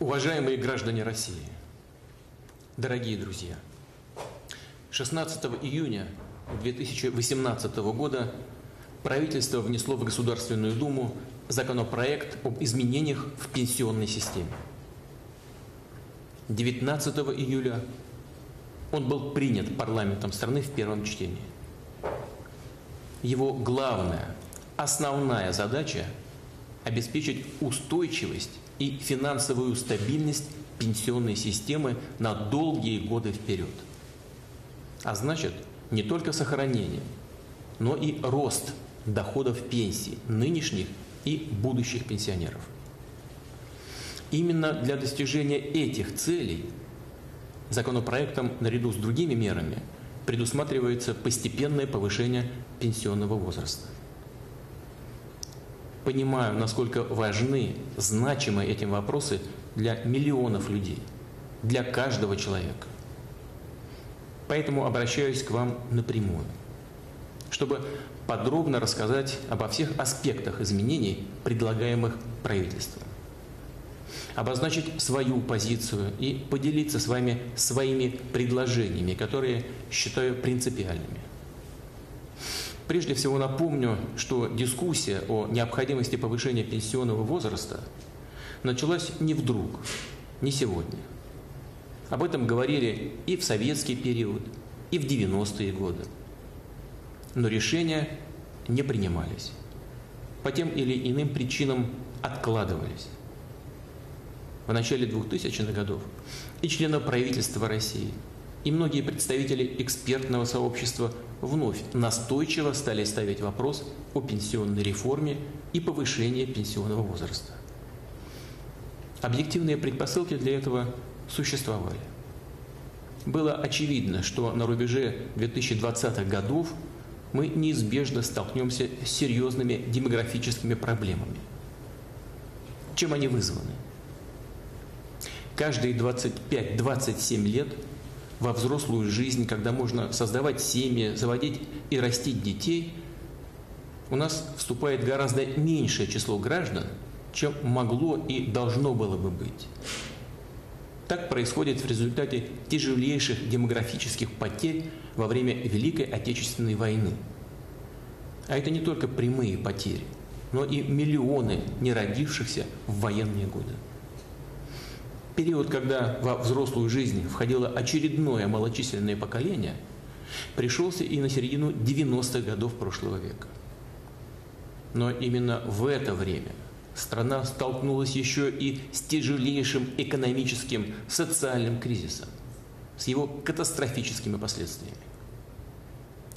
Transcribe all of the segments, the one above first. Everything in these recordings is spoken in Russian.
Уважаемые граждане России, дорогие друзья, 16 июня 2018 года правительство внесло в Государственную Думу законопроект об изменениях в пенсионной системе. 19 июля он был принят парламентом страны в первом чтении. Его главная, основная задача – обеспечить устойчивость и финансовую стабильность пенсионной системы на долгие годы вперед. А значит, не только сохранение, но и рост доходов пенсий нынешних и будущих пенсионеров. Именно для достижения этих целей законопроектом, наряду с другими мерами, предусматривается постепенное повышение пенсионного возраста. Понимаю, насколько важны, значимы эти вопросы для миллионов людей, для каждого человека. Поэтому обращаюсь к вам напрямую, чтобы подробно рассказать обо всех аспектах изменений, предлагаемых правительством, обозначить свою позицию и поделиться с вами своими предложениями, которые считаю принципиальными. Прежде всего напомню, что дискуссия о необходимости повышения пенсионного возраста началась не вдруг, не сегодня. Об этом говорили и в советский период, и в 90-е годы. Но решения не принимались. По тем или иным причинам откладывались. В начале 2000-х годов и члены правительства России, и многие представители экспертного сообщества вновь настойчиво стали ставить вопрос о пенсионной реформе и повышении пенсионного возраста. Объективные предпосылки для этого существовали. Было очевидно, что на рубеже 2020-х годов мы неизбежно столкнемся с серьезными демографическими проблемами. Чем они вызваны? Каждые 25-27 лет во взрослую жизнь, когда можно создавать семьи, заводить и растить детей, у нас вступает гораздо меньшее число граждан, чем могло и должно было бы быть. Так происходит в результате тяжелейших демографических потерь во время Великой Отечественной войны. А это не только прямые потери, но и миллионы неродившихся в военные годы. Период, когда во взрослую жизнь входило очередное малочисленное поколение, пришелся и на середину 90-х годов прошлого века. Но именно в это время страна столкнулась еще и с тяжелейшим экономическим, социальным кризисом, с его катастрофическими последствиями.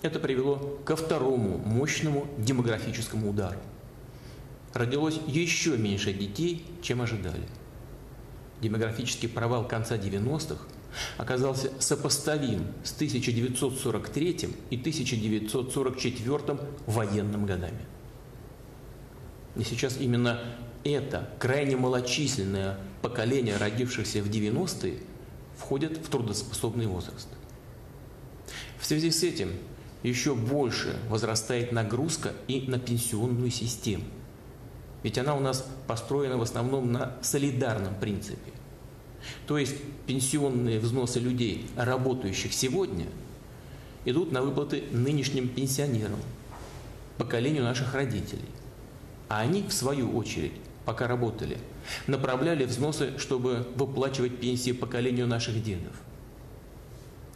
Это привело ко второму мощному демографическому удару. Родилось еще меньше детей, чем ожидали. Демографический провал конца 90-х оказался сопоставим с 1943 и 1944 военным годами. И сейчас именно это крайне малочисленное поколение, родившихся в 90-е, входит в трудоспособный возраст. В связи с этим еще больше возрастает нагрузка и на пенсионную систему. Ведь она у нас построена в основном на солидарном принципе. То есть пенсионные взносы людей, работающих сегодня, идут на выплаты нынешним пенсионерам, поколению наших родителей. А они, в свою очередь, пока работали, направляли взносы, чтобы выплачивать пенсии поколению наших дедов.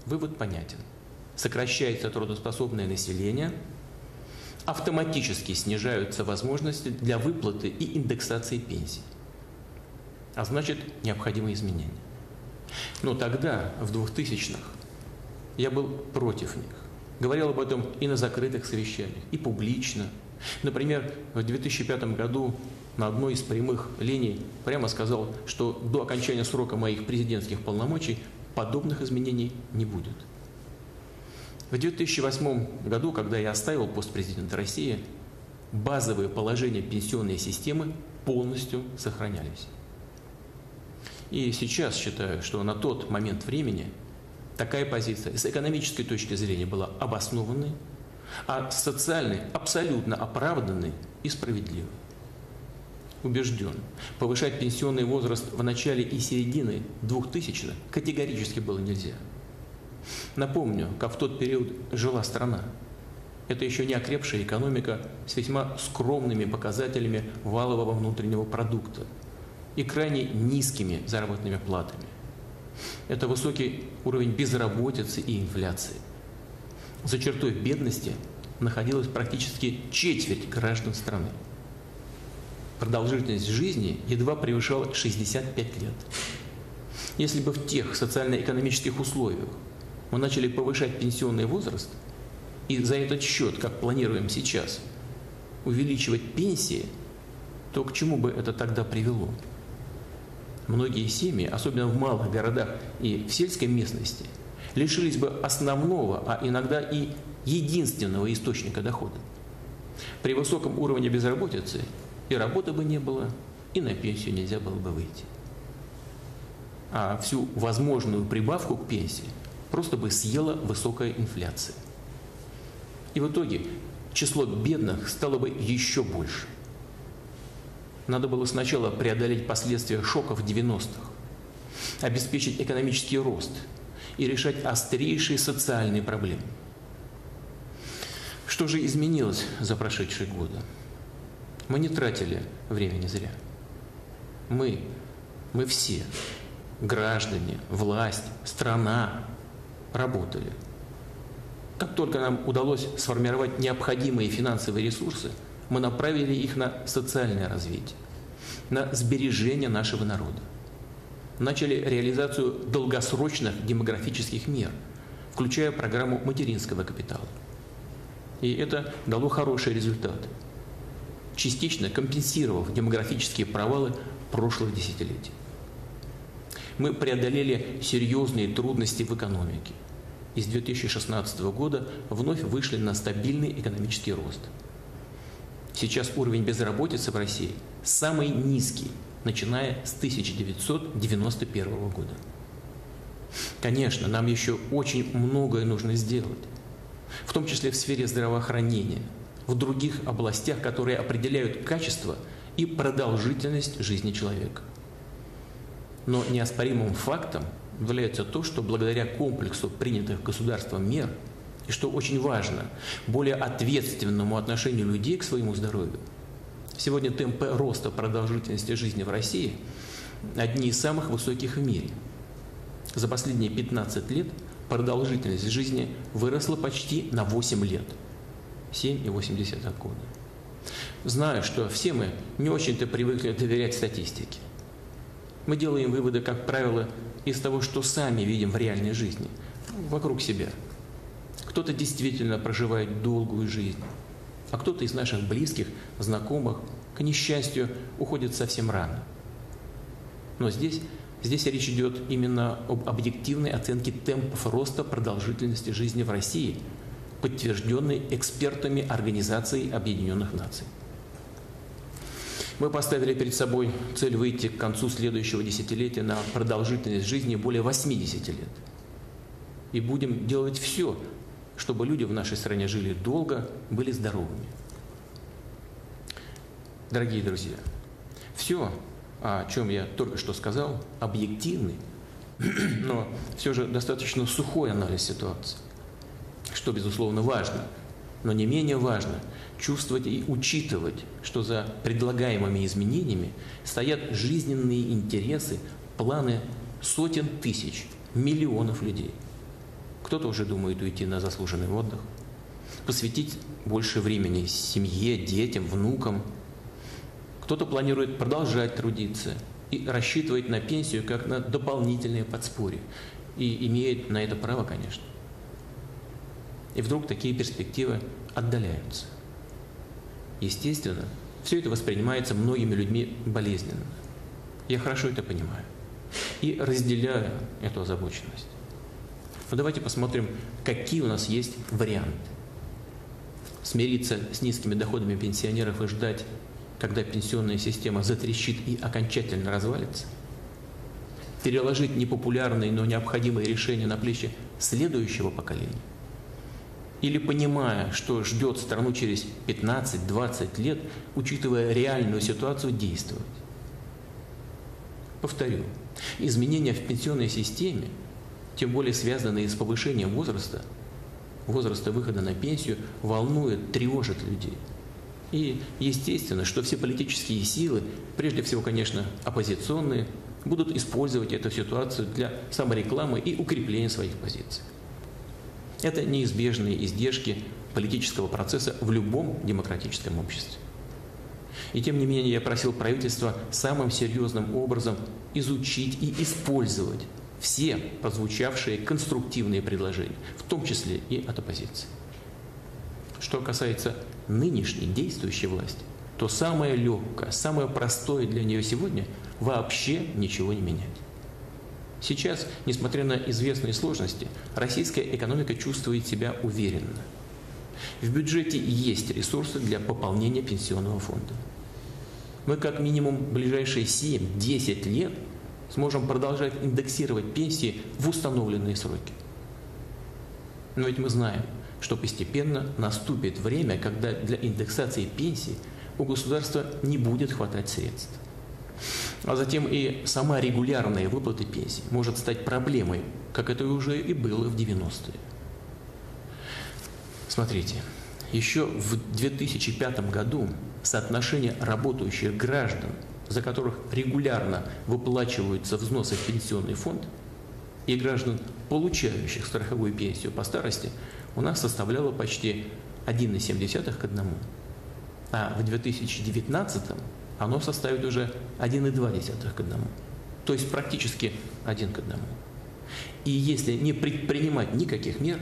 Вывод понятен. Сокращается трудоспособное население, автоматически снижаются возможности для выплаты и индексации пенсий. А значит, необходимы изменения. Но тогда, в 2000-х, я был против них. Говорил об этом и на закрытых совещаниях, и публично. Например, в 2005 году на одной из прямых линий прямо сказал, что до окончания срока моих президентских полномочий подобных изменений не будет. В 2008 году, когда я оставил пост президента России, базовые положения пенсионной системы полностью сохранялись. И сейчас считаю, что на тот момент времени такая позиция с экономической точки зрения была обоснованной, а с социальной абсолютно оправданной и справедливой. убежден, повышать пенсионный возраст в начале и середине 2000-х категорически было нельзя. Напомню, как в тот период жила страна. Это еще не окрепшая экономика с весьма скромными показателями валового внутреннего продукта и крайне низкими заработными платами. Это высокий уровень безработицы и инфляции. За чертой бедности находилась практически четверть граждан страны. Продолжительность жизни едва превышала 65 лет. Если бы в тех социально-экономических условиях мы начали повышать пенсионный возраст и за этот счет, как планируем сейчас, увеличивать пенсии, то к чему бы это тогда привело? Многие семьи, особенно в малых городах и в сельской местности, лишились бы основного, а иногда и единственного источника дохода. При высоком уровне безработицы и работы бы не было, и на пенсию нельзя было бы выйти. А всю возможную прибавку к пенсии просто бы съела высокая инфляция. И в итоге число бедных стало бы еще больше. Надо было сначала преодолеть последствия шоков 90-х, обеспечить экономический рост и решать острейшие социальные проблемы. Что же изменилось за прошедшие годы? Мы не тратили времени зря. Мы все, граждане, власть, страна, работали. Как только нам удалось сформировать необходимые финансовые ресурсы, мы направили их на социальное развитие, на сбережение нашего народа. Начали реализацию долгосрочных демографических мер, включая программу материнского капитала. И это дало хорошие результаты, частично компенсировав демографические провалы прошлых десятилетий. Мы преодолели серьезные трудности в экономике. И с 2016 года вновь вышли на стабильный экономический рост. Сейчас уровень безработицы в России самый низкий, начиная с 1991 года. Конечно, нам еще очень многое нужно сделать, в том числе в сфере здравоохранения, в других областях, которые определяют качество и продолжительность жизни человека. Но неоспоримым фактом является то, что благодаря комплексу принятых государством мер, и что очень важно, более ответственному отношению людей к своему здоровью, сегодня темпы роста продолжительности жизни в России одни из самых высоких в мире. За последние 15 лет продолжительность жизни выросла почти на 8 лет, 7,8 года. Знаю, что все мы не очень-то привыкли доверять статистике. Мы делаем выводы, как правило, из того, что сами видим в реальной жизни, вокруг себя. Кто-то действительно проживает долгую жизнь, а кто-то из наших близких, знакомых, к несчастью, уходит совсем рано. Но здесь речь идет именно об объективной оценке темпов роста продолжительности жизни в России, подтвержденной экспертами Организации Объединенных Наций. Мы поставили перед собой цель выйти к концу следующего десятилетия на продолжительность жизни более 80 лет. И будем делать все, чтобы люди в нашей стране жили долго, были здоровыми. Дорогие друзья, все, о чем я только что сказал, объективный, но все же достаточно сухой анализ ситуации, что, безусловно, важно, но не менее важно чувствовать и учитывать, что за предлагаемыми изменениями стоят жизненные интересы, планы сотен тысяч, миллионов людей. Кто-то уже думает уйти на заслуженный отдых, посвятить больше времени семье, детям, внукам. Кто-то планирует продолжать трудиться и рассчитывает на пенсию как на дополнительное подспорье. И имеет на это право, конечно. И вдруг такие перспективы отдаляются. Естественно, все это воспринимается многими людьми болезненно. Я хорошо это понимаю и разделяю эту озабоченность. Но давайте посмотрим, какие у нас есть варианты. Смириться с низкими доходами пенсионеров и ждать, когда пенсионная система затрещит и окончательно развалится? Переложить непопулярные, но необходимые решения на плечи следующего поколения? Или понимая, что ждет страну через 15-20 лет, учитывая реальную ситуацию, действовать? Повторю, изменения в пенсионной системе, тем более связанные с повышением возраста выхода на пенсию, волнуют, тревожат людей. И естественно, что все политические силы, прежде всего, конечно, оппозиционные, будут использовать эту ситуацию для саморекламы и укрепления своих позиций. Это неизбежные издержки политического процесса в любом демократическом обществе. И тем не менее я просил правительства самым серьезным образом изучить и использовать все прозвучавшие конструктивные предложения, в том числе и от оппозиции. Что касается нынешней действующей власти, то самое легкое, самое простое для нее сегодня – вообще ничего не менять. Сейчас, несмотря на известные сложности, российская экономика чувствует себя уверенно. В бюджете есть ресурсы для пополнения пенсионного фонда. Мы как минимум в ближайшие 7-10 лет сможем продолжать индексировать пенсии в установленные сроки. Но ведь мы знаем, что постепенно наступит время, когда для индексации пенсий у государства не будет хватать средств. А затем и сама регулярная выплата пенсий может стать проблемой, как это уже и было в 90-е. Смотрите, еще в 2005 году соотношение работающих граждан, за которых регулярно выплачиваются взносы в пенсионный фонд, и граждан, получающих страховую пенсию по старости, у нас составляло почти 1,7 к 1. А в 2019 оно составит уже 1,2 к 1. То есть практически 1 к 1. И если не предпринимать никаких мер,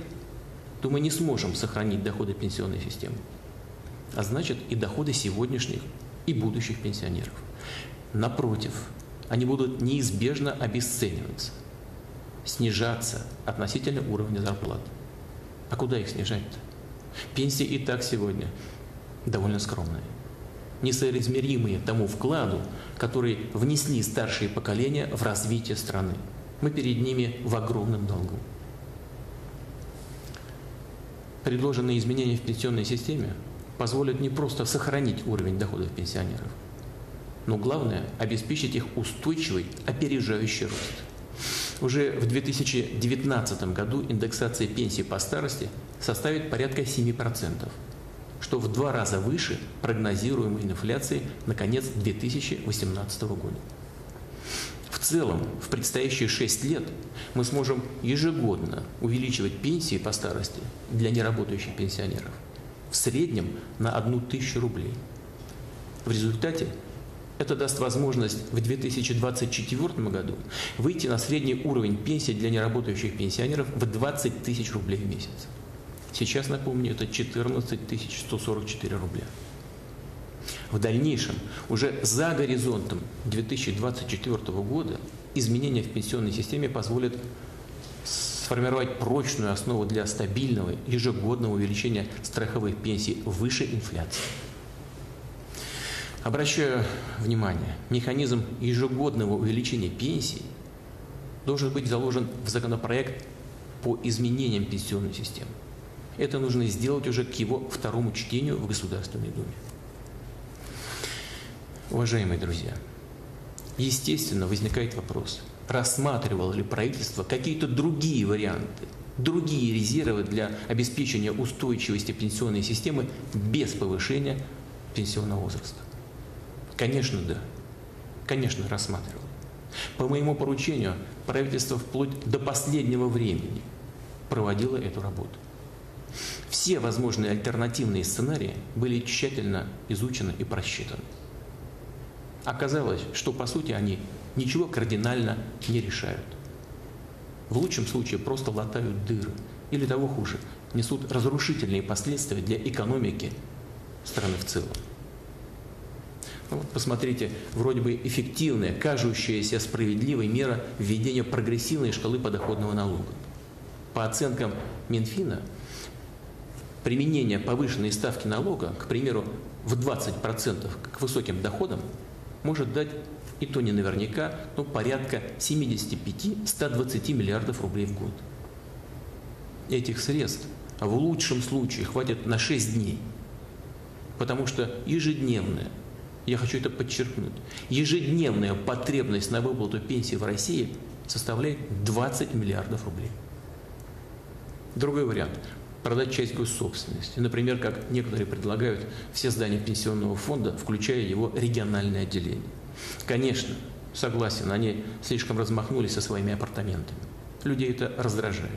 то мы не сможем сохранить доходы пенсионной системы. А значит, и доходы сегодняшних и будущих пенсионеров. Напротив, они будут неизбежно обесцениваться, снижаться относительно уровня зарплат. А куда их снижать-то? Пенсии и так сегодня довольно скромные, несоизмеримые тому вкладу, который внесли старшие поколения в развитие страны. Мы перед ними в огромном долгу. Предложенные изменения в пенсионной системе позволят не просто сохранить уровень доходов пенсионеров, но главное – обеспечить их устойчивый, опережающий рост. Уже в 2019 году индексация пенсий по старости составит порядка 7%, что в 2 раза выше прогнозируемой инфляции на конец 2018 года. В целом, в предстоящие 6 лет мы сможем ежегодно увеличивать пенсии по старости для неработающих пенсионеров в среднем на 1000 рублей. В результате это даст возможность в 2024 году выйти на средний уровень пенсии для неработающих пенсионеров в 20 тысяч рублей в месяц. Сейчас, напомню, это 14 144 рубля. В дальнейшем, уже за горизонтом 2024 года, изменения в пенсионной системе позволят сформировать прочную основу для стабильного ежегодного увеличения страховых пенсий выше инфляции. Обращаю внимание, механизм ежегодного увеличения пенсий должен быть заложен в законопроект по изменениям пенсионной системы. Это нужно сделать уже к его 2-му чтению в Государственной Думе. Уважаемые друзья, естественно, возникает вопрос, рассматривало ли правительство какие-то другие варианты, другие резервы для обеспечения устойчивости пенсионной системы без повышения пенсионного возраста? Конечно, да. Конечно, рассматривал. По моему поручению правительство вплоть до последнего времени проводило эту работу. Все возможные альтернативные сценарии были тщательно изучены и просчитаны. Оказалось, что по сути они ничего кардинально не решают. В лучшем случае просто латают дыры, или того хуже, несут разрушительные последствия для экономики страны в целом. Ну, посмотрите, вроде бы эффективная, кажущаяся справедливой мера введения прогрессивной шкалы подоходного налога. По оценкам Минфина, применение повышенной ставки налога, к примеру, в 20% к высоким доходам, может дать, и то не наверняка, но порядка 75-120 миллиардов рублей в год. Этих средств а в лучшем случае хватит на 6 дней. Потому что ежедневная, я хочу это подчеркнуть, ежедневная потребность на выплату пенсии в России составляет 20 миллиардов рублей. Другой вариант – продать часть госсобственности. Например, как некоторые предлагают, все здания пенсионного фонда, включая его региональное отделение. Конечно, согласен, они слишком размахнулись со своими апартаментами. Людей это раздражает.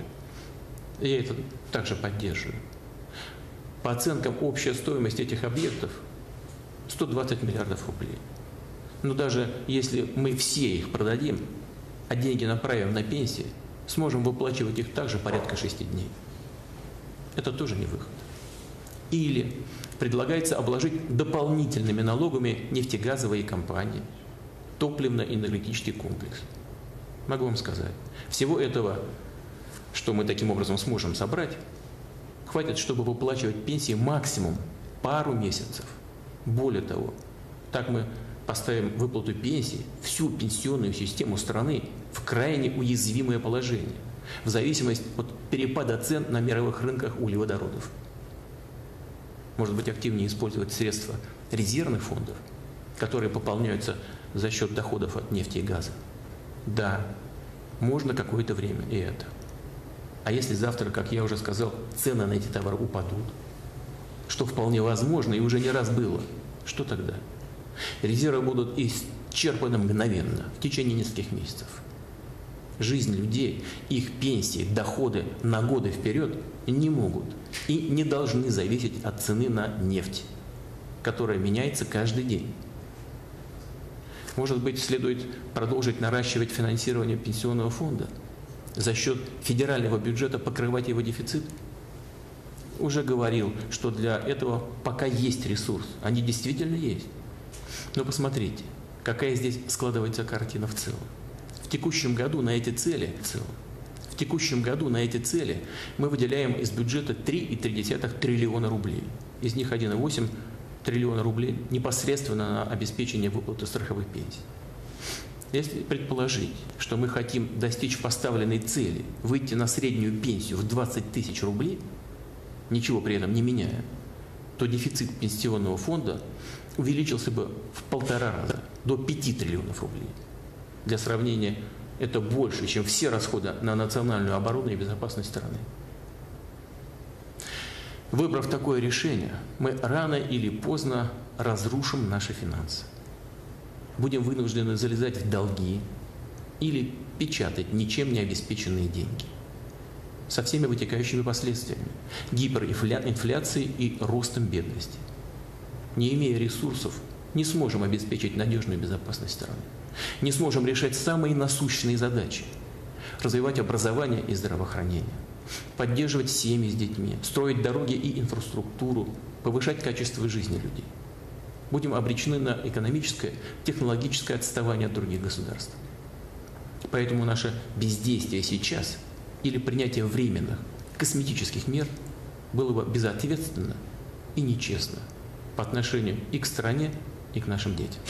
Я это также поддерживаю. По оценкам, общая стоимость этих объектов – 120 миллиардов рублей. Но даже если мы все их продадим, а деньги направим на пенсии, сможем выплачивать их также порядка 6 дней. Это тоже не выход. Или предлагается обложить дополнительными налогами нефтегазовые компании, топливно-энергетический комплекс. Могу вам сказать, всего этого, что мы таким образом сможем собрать, хватит, чтобы выплачивать пенсии максимум пару месяцев. Более того, так мы поставим выплату пенсии, всю пенсионную систему страны в крайне уязвимое положение, в зависимости от перепада цен на мировых рынках углеводородов. Может быть, активнее использовать средства резервных фондов, которые пополняются за счет доходов от нефти и газа. Да, можно какое-то время и это. А если завтра, как я уже сказал, цены на эти товары упадут, что вполне возможно и уже не раз было, что тогда? Резервы будут исчерпаны мгновенно, в течение нескольких месяцев. Жизнь людей, их пенсии, доходы на годы вперед не могут и не должны зависеть от цены на нефть, которая меняется каждый день. Может быть, следует продолжить наращивать финансирование пенсионного фонда, за счет федерального бюджета покрывать его дефицит? Уже говорил, что для этого пока есть ресурс, они действительно есть. Но посмотрите, какая здесь складывается картина в целом. В текущем году на эти цели мы выделяем из бюджета 3,3 триллиона рублей. Из них 1,8 триллиона рублей непосредственно на обеспечение выплаты страховых пенсий. Если предположить, что мы хотим достичь поставленной цели, выйти на среднюю пенсию в 20 тысяч рублей, ничего при этом не меняя, то дефицит пенсионного фонда увеличился бы в 1,5 раза, до 5 триллионов рублей. Для сравнения, это больше, чем все расходы на национальную оборону и безопасность страны. Выбрав такое решение, мы рано или поздно разрушим наши финансы. Будем вынуждены залезать в долги или печатать ничем не обеспеченные деньги. Со всеми вытекающими последствиями – гиперинфляцией и ростом бедности. Не имея ресурсов, не сможем обеспечить надежную безопасность страны. Не сможем решать самые насущные задачи – развивать образование и здравоохранение, поддерживать семьи с детьми, строить дороги и инфраструктуру, повышать качество жизни людей. Будем обречены на экономическое, технологическое отставание от других государств. Поэтому наше бездействие сейчас или принятие временных, косметических мер было бы безответственно и нечестно по отношению и к стране, и к нашим детям.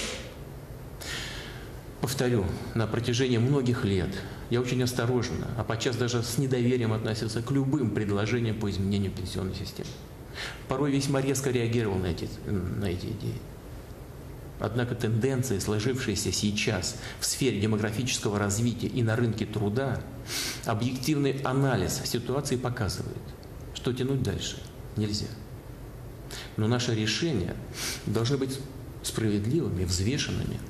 Повторю, на протяжении многих лет я очень осторожно, а подчас даже с недоверием относился к любым предложениям по изменению пенсионной системы. Порой весьма резко реагировал на эти идеи. Однако тенденции, сложившиеся сейчас в сфере демографического развития и на рынке труда, объективный анализ ситуации показывает, что тянуть дальше нельзя. Но наши решения должны быть справедливыми, взвешенными,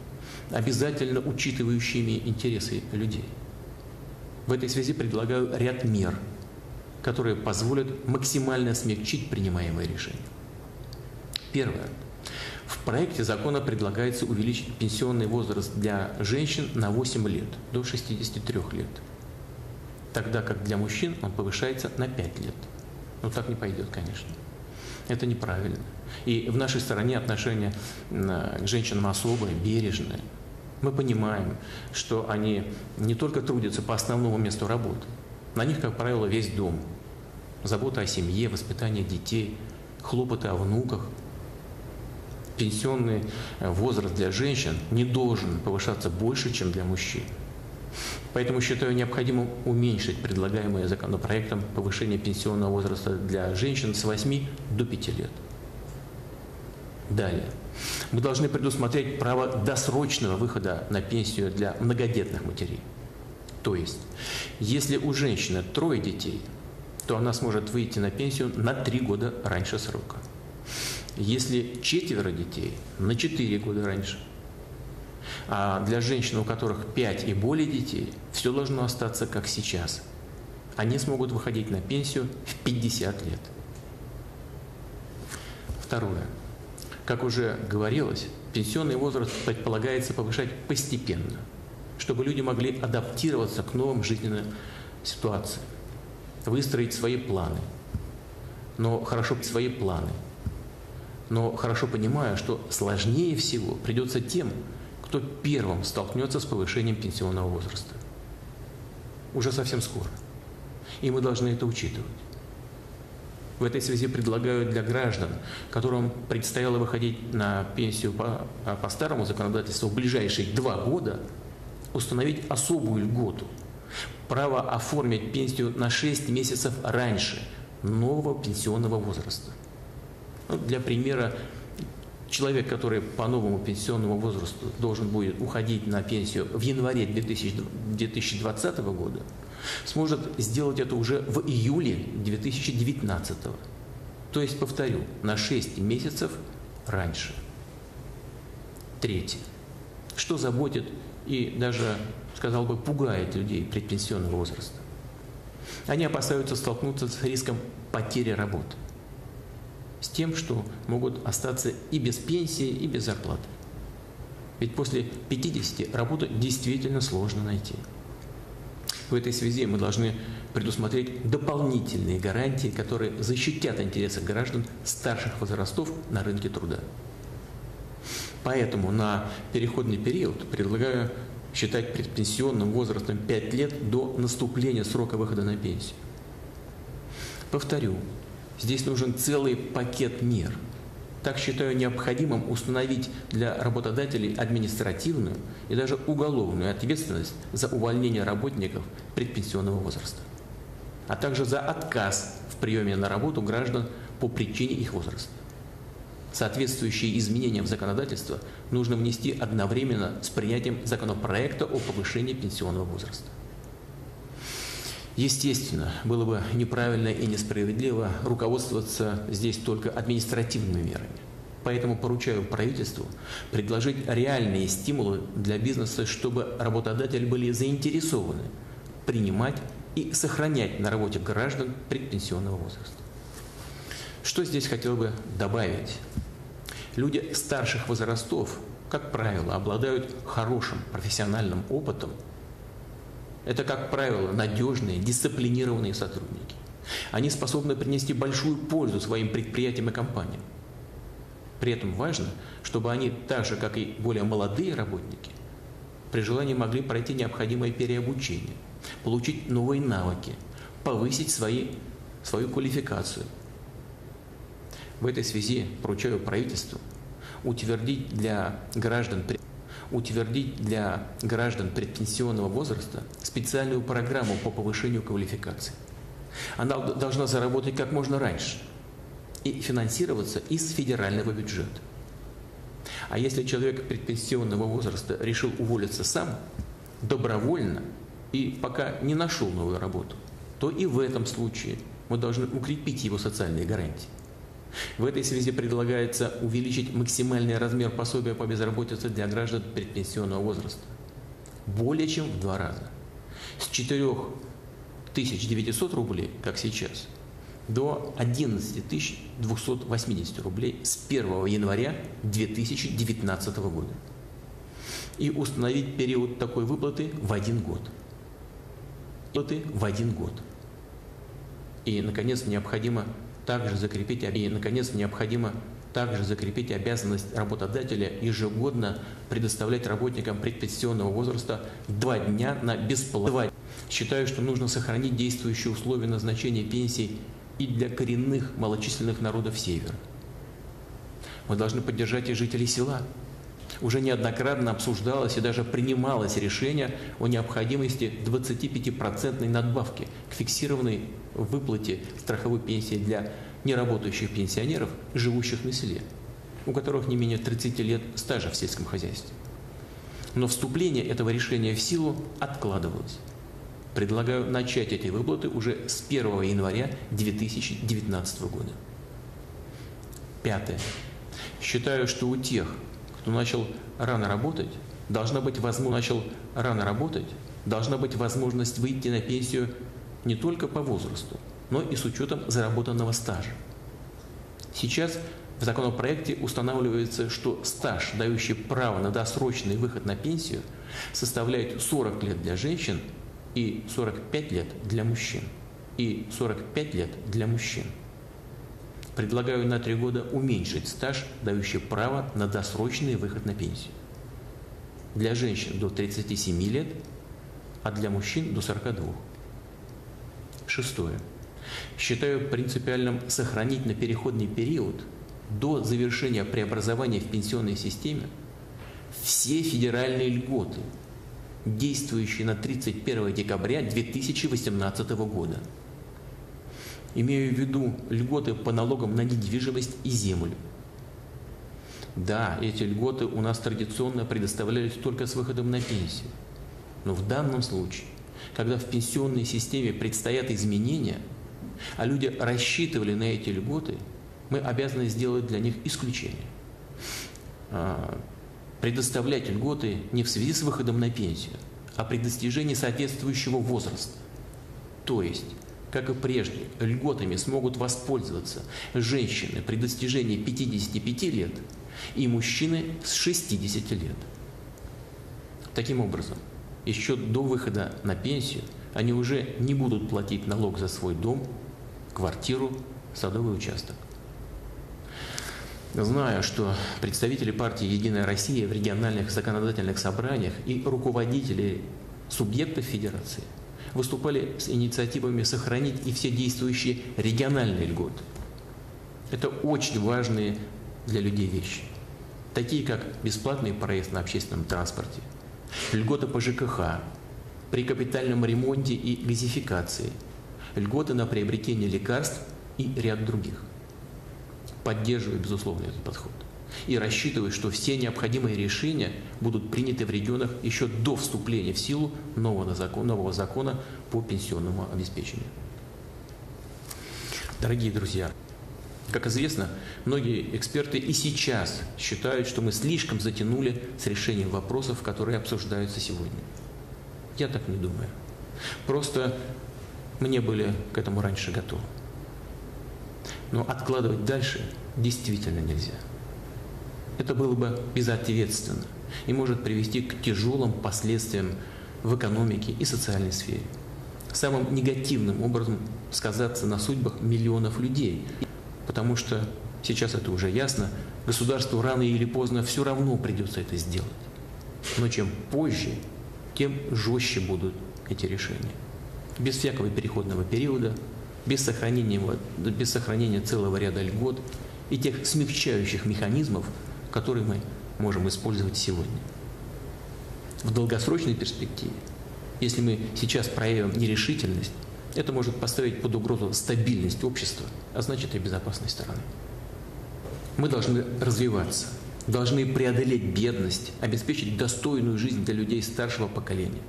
обязательно учитывающими интересы людей. В этой связи предлагаю ряд мер, которые позволят максимально смягчить принимаемые решения. Первое. В проекте закона предлагается увеличить пенсионный возраст для женщин на 8 лет, до 63 лет, тогда как для мужчин он повышается на 5 лет. Но так не пойдет, конечно. Это неправильно. И в нашей стране отношение к женщинам особое, бережное. Мы понимаем, что они не только трудятся по основному месту работы. На них, как правило, весь дом. Забота о семье, воспитание детей, хлопоты о внуках. Пенсионный возраст для женщин не должен повышаться больше, чем для мужчин. Поэтому считаю необходимым уменьшить предлагаемое законопроектом повышение пенсионного возраста для женщин с 8 до 5 лет. Далее. Мы должны предусмотреть право досрочного выхода на пенсию для многодетных матерей. То есть, если у женщины 3 детей, то она сможет выйти на пенсию на 3 года раньше срока. Если 4 детей, на 4 года раньше. А для женщин, у которых 5 и более детей, все должно остаться как сейчас. Они смогут выходить на пенсию в 50 лет. Второе. Как уже говорилось, пенсионный возраст предполагается повышать постепенно, чтобы люди могли адаптироваться к новым жизненным ситуациям, выстроить свои планы, но хорошо понимая, что сложнее всего придется тем, кто первым столкнется с повышением пенсионного возраста. Уже совсем скоро. И мы должны это учитывать. В этой связи предлагаю для граждан, которым предстояло выходить на пенсию по старому законодательству в ближайшие 2 года, установить особую льготу. Право оформить пенсию на 6 месяцев раньше нового пенсионного возраста. Для примера, человек, который по новому пенсионному возрасту должен будет уходить на пенсию в январе 2020 года, сможет сделать это уже в июле 2019. То есть, повторю, на 6 месяцев раньше. Третье. Что заботит и даже, сказал бы, пугает людей предпенсионного возраста? Они опасаются столкнуться с риском потери работы. С тем, что могут остаться и без пенсии, и без зарплаты. Ведь после 50 работу действительно сложно найти. В этой связи мы должны предусмотреть дополнительные гарантии, которые защитят интересы граждан старших возрастов на рынке труда. Поэтому на переходный период предлагаю считать предпенсионным возрастом 5 лет до наступления срока выхода на пенсию. Повторю, здесь нужен целый пакет мер. Так считаю необходимым установить для работодателей административную и даже уголовную ответственность за увольнение работников предпенсионного возраста, а также за отказ в приеме на работу граждан по причине их возраста. Соответствующие изменения в законодательство нужно внести одновременно с принятием законопроекта о повышении пенсионного возраста. Естественно, было бы неправильно и несправедливо руководствоваться здесь только административными мерами. Поэтому поручаю правительству предложить реальные стимулы для бизнеса, чтобы работодатели были заинтересованы принимать и сохранять на работе граждан предпенсионного возраста. Что здесь хотел бы добавить? Люди старших возрастов, как правило, обладают хорошим профессиональным опытом. Это, как правило, надежные, дисциплинированные сотрудники. Они способны принести большую пользу своим предприятиям и компаниям. При этом важно, чтобы они, так же, как и более молодые работники, при желании могли пройти необходимое переобучение, получить новые навыки, повысить свою квалификацию. В этой связи поручаю правительству утвердить для граждан предпенсионного возраста специальную программу по повышению квалификации. Она должна заработать как можно раньше и финансироваться из федерального бюджета. А если человек предпенсионного возраста решил уволиться сам, добровольно и пока не нашел новую работу, то и в этом случае мы должны укрепить его социальные гарантии. В этой связи предлагается увеличить максимальный размер пособия по безработице для граждан предпенсионного возраста более чем в 2 раза. С 4900 рублей, как сейчас, до 11280 рублей с 1 января 2019 года. И установить период такой выплаты в 1 год. И, наконец, необходимо также закрепить обязанность работодателя ежегодно предоставлять работникам предпенсионного возраста 2 дня на бесплатно. Считаю, что нужно сохранить действующие условия назначения пенсий и для коренных малочисленных народов Севера. Мы должны поддержать и жителей села, Уже неоднократно обсуждалось и даже принималось решение о необходимости 25% надбавки к фиксированной выплате страховой пенсии для неработающих пенсионеров, живущих на селе, у которых не менее 30 лет стажа в сельском хозяйстве. Но вступление этого решения в силу откладывалось. Предлагаю начать эти выплаты уже с 1 января 2019 года. Пятое. Считаю, что у тех, кто начал рано работать, должна быть возможность выйти на пенсию не только по возрасту, но и с учетом заработанного стажа. Сейчас в законопроекте устанавливается, что стаж, дающий право на досрочный выход на пенсию, составляет 40 лет для женщин и 45 лет для мужчин. Предлагаю на 3 года уменьшить стаж, дающий право на досрочный выход на пенсию. Для женщин до 37 лет, а для мужчин до 42. Шестое. Считаю принципиальным сохранить на переходный период до завершения преобразования в пенсионной системе все федеральные льготы, действующие на 31 декабря 2018 года. Имею в виду льготы по налогам на недвижимость и землю. Да, эти льготы у нас традиционно предоставлялись только с выходом на пенсию. Но в данном случае, когда в пенсионной системе предстоят изменения, а люди рассчитывали на эти льготы, мы обязаны сделать для них исключение. Предоставлять льготы не в связи с выходом на пенсию, а при достижении соответствующего возраста. То есть, как и прежде, льготами смогут воспользоваться женщины при достижении 55 лет и мужчины с 60 лет. Таким образом, еще до выхода на пенсию они уже не будут платить налог за свой дом, квартиру, садовый участок. Знаю, что представители партии «Единая Россия» в региональных законодательных собраниях и руководители субъектов федерации выступали с инициативами сохранить и все действующие региональные льготы. Это очень важные для людей вещи, такие как бесплатный проезд на общественном транспорте, льготы по ЖКХ, при капитальном ремонте и газификации, льготы на приобретение лекарств и ряд других. Поддерживаю, безусловно, этот подход. И рассчитываю, что все необходимые решения будут приняты в регионах еще до вступления в силу нового закона по пенсионному обеспечению. Дорогие друзья, как известно, многие эксперты и сейчас считают, что мы слишком затянули с решением вопросов, которые обсуждаются сегодня. Я так не думаю. Просто мы не были к этому раньше готовы. Но откладывать дальше действительно нельзя. Это было бы безответственно и может привести к тяжелым последствиям в экономике и социальной сфере. Самым негативным образом сказаться на судьбах миллионов людей, потому что, сейчас это уже ясно, государству рано или поздно все равно придется это сделать. Но чем позже, тем жестче будут эти решения. Без всякого переходного периода, без сохранения целого ряда льгот и тех смягчающих механизмов, которые мы можем использовать сегодня. В долгосрочной перспективе, если мы сейчас проявим нерешительность, это может поставить под угрозу стабильность общества, а значит и безопасность страны. Мы должны развиваться, должны преодолеть бедность, обеспечить достойную жизнь для людей старшего поколения,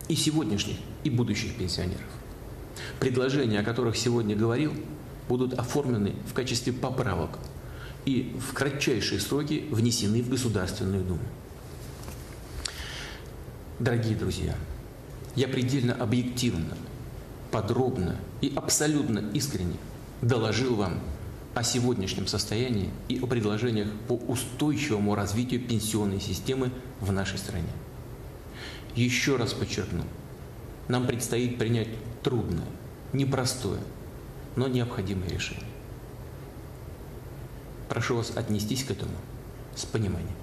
и сегодняшних, и будущих пенсионеров. Предложения, о которых сегодня говорил, будут оформлены в качестве поправок и в кратчайшие сроки внесены в Государственную Думу. Дорогие друзья, я предельно объективно, подробно и абсолютно искренне доложил вам о сегодняшнем состоянии и о предложениях по устойчивому развитию пенсионной системы в нашей стране. Еще раз подчеркну, нам предстоит принять трудное, непростое, но необходимое решение. Прошу вас отнестись к этому с пониманием.